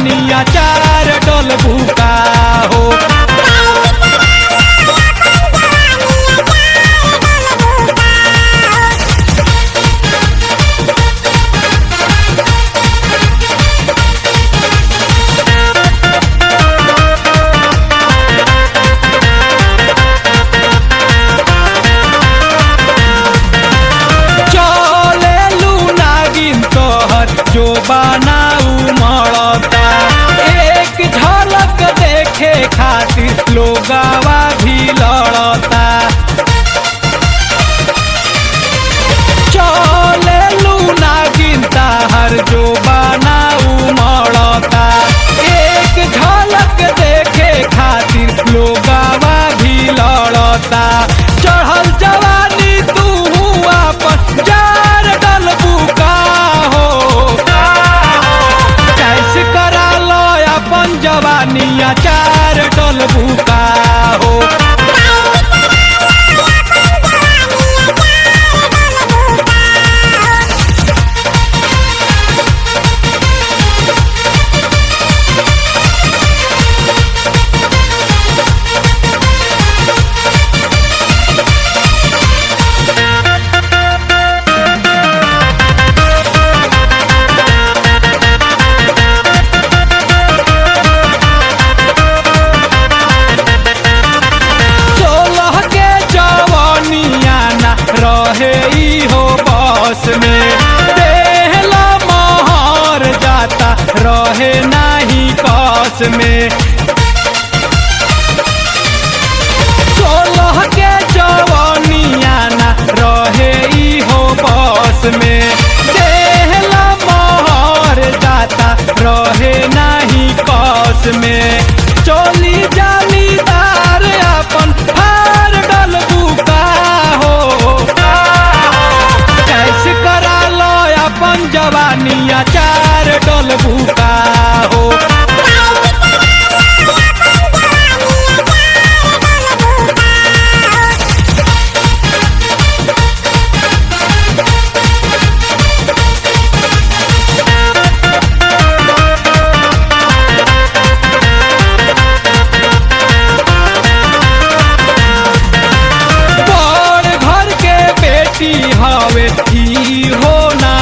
जवानी अचार डलबू का हो। जो बनाऊ मरता एक झलक देखे खातिर लोगवा भी लड़ता। चले लूना गिनता हर जो बनाऊ मरता एक झलक देखे खातिर लोगवा भी लड़ता। चढ़ल जवानी तू अपन जार डलबू का हो। करा लो अपन जवानी अचार डलबू का हो। रहे हो बस में देहला महर जाता रहे नहीं कस में। 16 के जवानिया ना रहे हो बस में देहला महर जाता रहे नहीं कस में। चोली जालीदार अपन हार डलबू का हो। करा लो अपन जवानी अचार डलबू का हो। बड़ घर के बेटी हवे ही हो ना